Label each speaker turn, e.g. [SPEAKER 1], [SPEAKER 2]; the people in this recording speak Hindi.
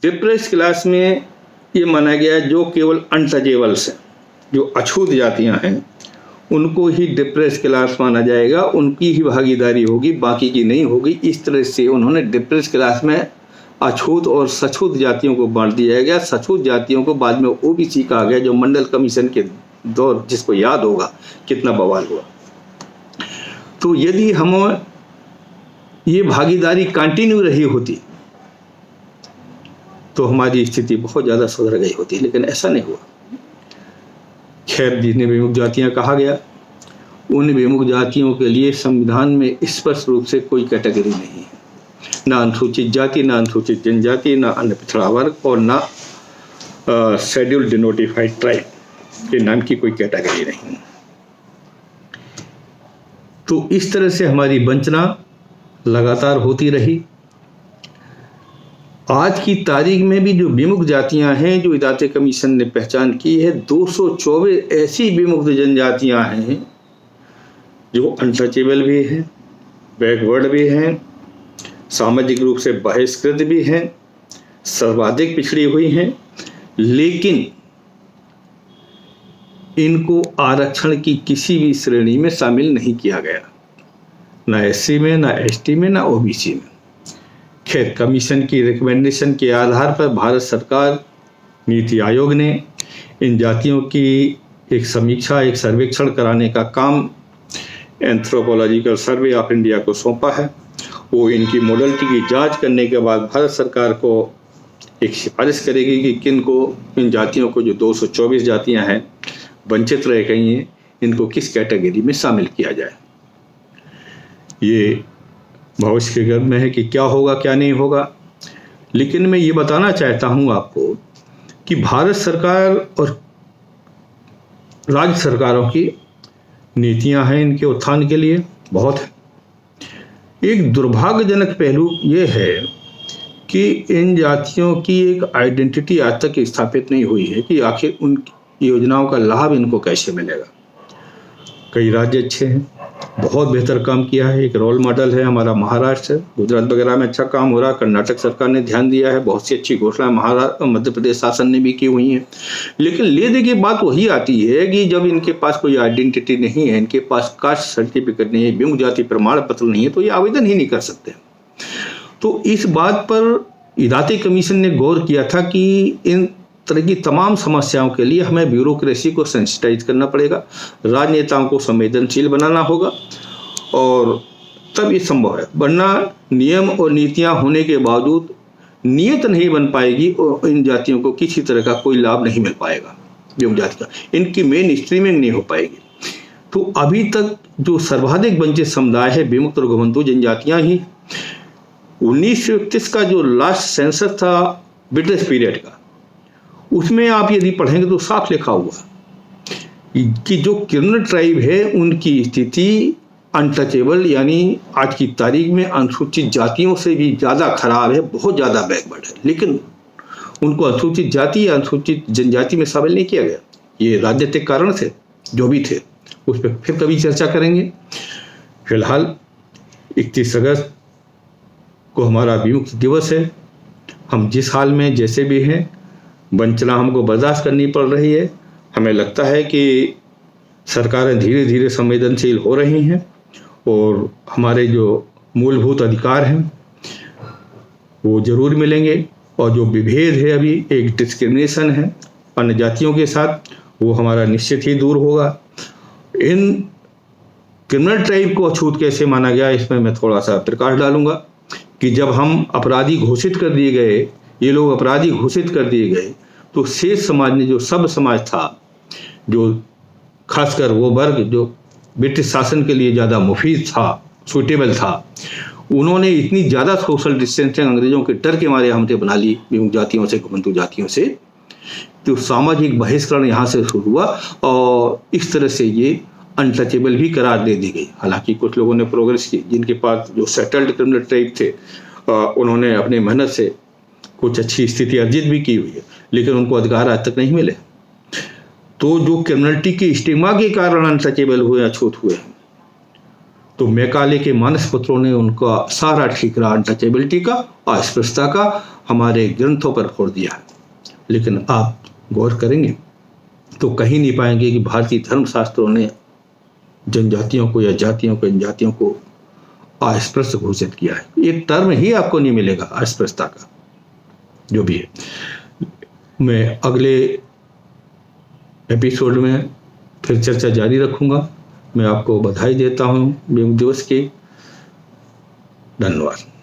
[SPEAKER 1] डिप्रेस क्लास में ये माना गया है जो केवल अनटचेबल्स हैं, जो अछूत जातियां हैं, उनको ही डिप्रेस क्लास माना जाएगा, उनकी ही भागीदारी होगी, बाकी की नहीं होगी। इस तरह से उन्होंने डिप्रेस क्लास में अछूत और सछूत जातियों को बांट दिया गया। सछूत जातियों को बाद में ओबीसी कहा गया, जो मंडल कमीशन के दौर, जिसको याद होगा कितना बवाल हुआ। तो यदि हम ये भागीदारी कंटिन्यू रही होती तो हमारी स्थिति बहुत ज़्यादा सुधर गई होती, लेकिन ऐसा नहीं हुआ। खैर, जिन्हें विमुक्त जातियां कहा गया, उन विमुक्त जातियों के लिए संविधान में स्पष्ट रूप से कोई कैटेगरी नहीं है, ना अनुसूचित जाति, ना अनुसूचित जनजाति, ना अन्य पिछड़ा वर्ग, और ना शेड्यूल्ड डिनोटिफाइड ट्राइब के नाम की कोई कैटेगरी नहीं। तो इस तरह से हमारी वंचना लगातार होती रही। आज की तारीख में भी जो विमुक्त जातियां हैं, जो इदाते कमीशन ने पहचान की है, 224 ऐसी विमुक्त जनजातियां हैं जो अनटचेबल भी हैं, बैकवर्ड भी हैं, सामाजिक रूप से बहिष्कृत भी हैं, सर्वाधिक पिछड़ी हुई हैं, लेकिन इनको आरक्षण की किसी भी श्रेणी में शामिल नहीं किया गया, ना एससी में, ना एसटी में, ना ओबीसी में। खैर, कमीशन की रिकमेंडेशन के आधार पर भारत सरकार, नीति आयोग ने इन जातियों की एक समीक्षा, एक सर्वेक्षण कराने का काम एंथ्रोपोलॉजिकल सर्वे ऑफ इंडिया को सौंपा है। वो इनकी मॉडलिटी की जांच करने के बाद भारत सरकार को एक सिफारिश करेगी कि किन को, इन जातियों को, जो 224 जातियां हैं, वंचित रह गई हैं, इनको किस कैटेगरी में शामिल किया जाए। ये भविष्य के गर्भ में है कि क्या होगा क्या नहीं होगा, लेकिन मैं ये बताना चाहता हूँ आपको कि भारत सरकार और राज्य सरकारों की नीतियां हैं इनके उत्थान के लिए बहुत है। एक दुर्भाग्यजनक पहलू ये है कि इन जातियों की एक आइडेंटिटी आज तक स्थापित नहीं हुई है कि आखिर उन योजनाओं का लाभ इनको कैसे मिलेगा। कई राज्य अच्छे हैं, बहुत बेहतर काम किया है, एक रोल मॉडल है हमारा महाराष्ट्र, गुजरात वगैरह में अच्छा काम हो रहा है, कर्नाटक सरकार ने ध्यान दिया है, बहुत सी अच्छी घोषणा महाराष्ट्र, मध्य प्रदेश शासन ने भी की हुई हैं। लेकिन ले दे की बात वही आती है कि जब इनके पास कोई आइडेंटिटी नहीं है, इनके पास कास्ट सर्टिफिकेट नहीं है, विमुक्त जाति प्रमाण पत्र नहीं है, तो ये आवेदन ही नहीं कर सकते। तो इस बात पर इदाते कमीशन ने गौर किया था कि इन तरह की तमाम समस्याओं के लिए हमें ब्यूरोक्रेसी को सेंसिटाइज करना पड़ेगा, राजनेताओं को संवेदनशील बनाना होगा, और तब ये संभव है। वरना नियम और नीतियां होने के बावजूद नियत नहीं बन पाएगी और इन जातियों को किसी तरह का कोई लाभ नहीं मिल पाएगा, विमुक्त जाति का, इनकी मेन स्ट्रीमिंग नहीं हो पाएगी। तो अभी तक जो सर्वाधिक वंचित समुदाय है, विमुक्त और घुमंतु जनजातियां ही। 1931 का जो लास्ट सेंसस था ब्रिटिश पीरियड का, उसमें आप यदि पढ़ेंगे तो साफ लिखा हुआ कि जो क्रिमिनल ट्राइब है उनकी स्थिति अनटचेबल, यानी आज की तारीख में अनुसूचित जातियों से भी ज़्यादा खराब है, बहुत ज़्यादा बैकवर्ड है, लेकिन उनको अनुसूचित जाति या अनुसूचित जनजाति में शामिल नहीं किया गया। ये राजनीतिक कारण थे, जो भी थे, उस पर फिर कभी चर्चा करेंगे। फिलहाल 31 अगस्त को हमारा विमुक्त दिवस है। हम जिस हाल में जैसे भी हैं, वंचना हमको बर्दाश्त करनी पड़ रही है। हमें लगता है कि सरकारें धीरे धीरे संवेदनशील हो रही हैं और हमारे जो मूलभूत अधिकार हैं वो जरूर मिलेंगे, और जो विभेद है, अभी एक डिस्क्रिमिनेशन है अन्य जातियों के साथ, वो हमारा निश्चित ही दूर होगा। इन क्रिमिनल ट्राइब को अछूत कैसे माना गया, इसमें मैं थोड़ा सा प्रकाश डालूंगा कि जब हम अपराधी घोषित कर दिए गए, ये लोग अपराधी घोषित कर दिए गए, तो शेष समाज ने, जो सब समाज था, जो खासकर वो वर्ग जो ब्रिटिश शासन के लिए ज़्यादा मुफीद था, सूटेबल था, उन्होंने इतनी ज़्यादा सोशल डिस्टेंसिंग अंग्रेजों के डर के मारे हमसे बना ली, विमुक्त जातियों से, घुमंतु जातियों से, तो सामाजिक बहिष्करण यहाँ से शुरू हुआ और इस तरह से ये अनटचेबल भी करार दे दी गई। हालांकि कुछ लोगों ने प्रोग्रेस की, जिनके पास जो सेटल्ड क्रिमिनल ट्राइब थे, उन्होंने अपनी मेहनत से कुछ अच्छी स्थिति अर्जित भी की हुई है, लेकिन उनको अधिकार आज तक नहीं मिले। तो जो क्रिमिनलिटी की स्टिग्मा के कारण अनटचेबल हुए, अछूत हुए, तो मैकाले के मानस पुत्रों ने उनका सारा ठीकरा अनटचेबिलिटी का, अस्पृश्यता का हमारे ग्रंथों पर फोड़ दिया है। लेकिन आप गौर करेंगे तो कहीं नहीं पाएंगे कि भारतीय धर्मशास्त्रों ने जनजातियों को या जातियों को, जनजातियों को अस्पृश्य घोषित किया है। एक टर्म ही आपको नहीं मिलेगा अस्पृश्यता का। जो भी है, मैं अगले एपिसोड में फिर चर्चा जारी रखूंगा। मैं आपको बधाई देता हूं विमुक्ति दिवस की। धन्यवाद।